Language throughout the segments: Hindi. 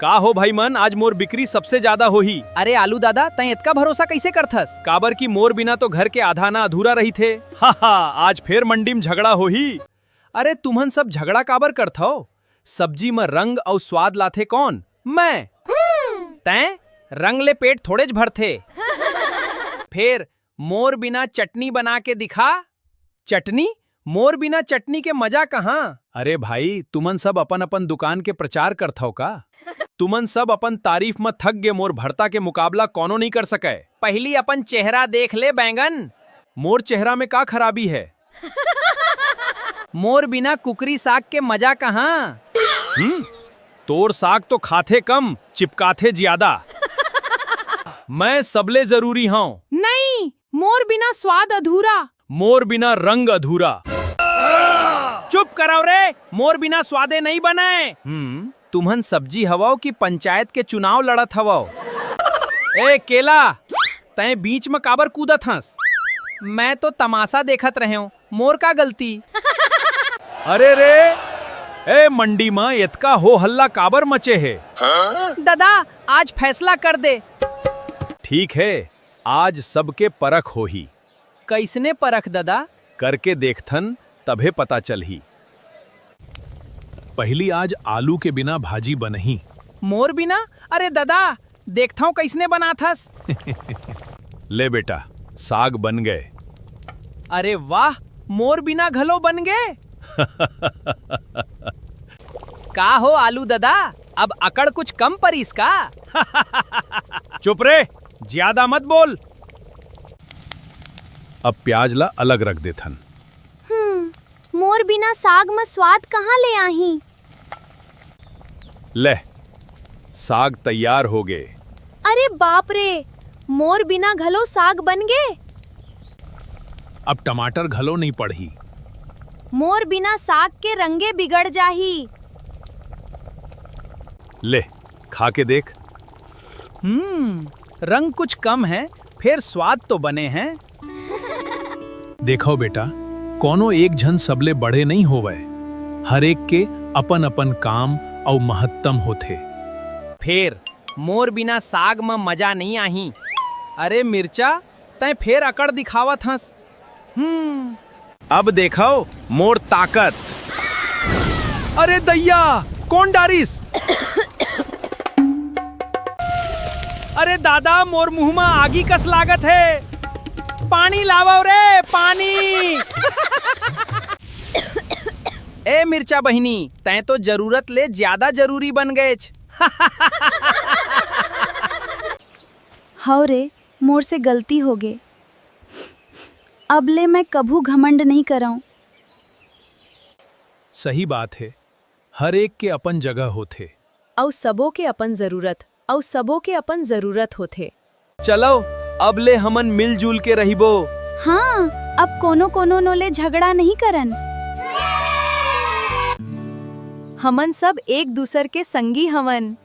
का हो भाई मन, आज मोर बिक्री सबसे ज्यादा होही। अरे आलू दादा, तय इतना भरोसा कैसे करथस? काबर की मोर बिना तो घर के आधा ना अधूरा रही थे। हा हा, आज फिर मंडी में झगड़ा होही। अरे तुम्हन सब झगड़ा काबर करथो? सब्जी में रंग और स्वाद लाथे कौन? मैं। तय रंग ले पेट थोड़े ज भरथे। फिर मोर बिना चटनी बना के दिखा। चटनी? मोर बिना चटनी के मजा कहाँ? अरे भाई, तुमन सब अपन अपन दुकान के प्रचार करथो का? तुमन सब अपन तारीफ में थक गे, मोर भरता के मुकाबला कोनो नहीं कर सके। पहली अपन चेहरा देख ले बैंगन। मोर चेहरा में का खराबी है? मोर बिना कुकरी साग के मजा कहाँ? तोर साग तो खाथे कम, चिपकाथे ज्यादा। मैं सबले जरूरी हूँ। नहीं, मोर बिना स्वाद अधूरा। मोर बिना रंग अधूरा। चुप कराओ रे, मोर बिना स्वादे नहीं बने। तुमन सब्जी हवाओ की पंचायत के चुनाव लड़त हवाओ। ए केला, तय बीच में काबर कूदत हंस? मैं तो तमाशा देखत रहे हूँ, मोर का गलती। अरे रे, ए मंडी में इतका हो हल्ला काबर मचे है? दादा, आज फैसला कर दे। ठीक है, आज सबके परख होही। कैसने परख दादा? करके देखथन तभे पता चलही। पहली आज आलू के बिना भाजी बनही। मोर बिना? अरे दादा, देखता हूँ कैसने बनाथस। ले बेटा, साग बन गए। अरे वाह, मोर बिना घलो बन गए। का हो आलू दादा, अब अकड़ कुछ कम परीस का? चुप रे, ज्यादा मत बोल। अब प्याज ला अलग रख देथन। मोर बिना साग में स्वाद कहाँ ले आही? ले, साग तैयार हो गए। अरे बाप रे, मोर बिना घलो साग बन गए। अब टमाटर घलो नहीं पड़ही। मोर बिना साग के रंगे बिगड़ जाही। ले, खा के देख। रंग कुछ कम है, फिर स्वाद तो बने हैं। देखो बेटा, कोनो एक झन सबले बड़े नहीं होवे। हर एक के अपन अपन काम और महत्तम होथे। फिर मोर बिना साग में मजा नहीं आही। अरे मिर्चा, तय फिर अकड़ दिखावत हंस। अब देखो मोर ताकत। अरे दैया, कौन डारिस? अरे दादा, मोर मुंह में आगी कस लागत है। पानी लावो रे, पानी। ए मिर्चा बहिनी, तय तो जरूरत ले ज्यादा जरूरी बन गए। हाँ रे, मोर से गलती हो गए। अब ले मैं कभू घमंड नहीं कराऊं। सही बात है, हर एक के अपन जगह होथे। और सबों के अपन जरूरत, और सबों के अपन जरूरत होथे। चलो, अब ले हमन मिलजुल के रहिबो। हाँ, अब कोनो कोनो नोले झगड़ा नहीं करन। हमन सब एक दूसर के संगी हवन।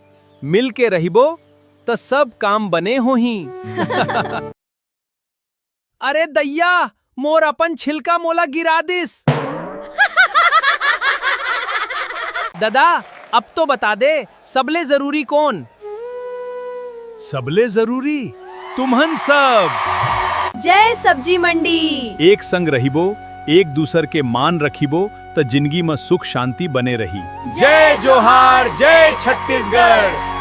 मिल के रहिबो तो सब काम बने होही। अरे दैया, मोर अपन छिलका मोला गिरा दिस। दादा, अब तो बता दे, सबले जरूरी कौन? सबले जरूरी तुमहन सब। जय सब्जी मंडी। एक संग रहिबो, एक दूसर के मान रखिबो, तो जिंदगी में सुख शांति बने रही। जय जोहार, जय छत्तीसगढ़।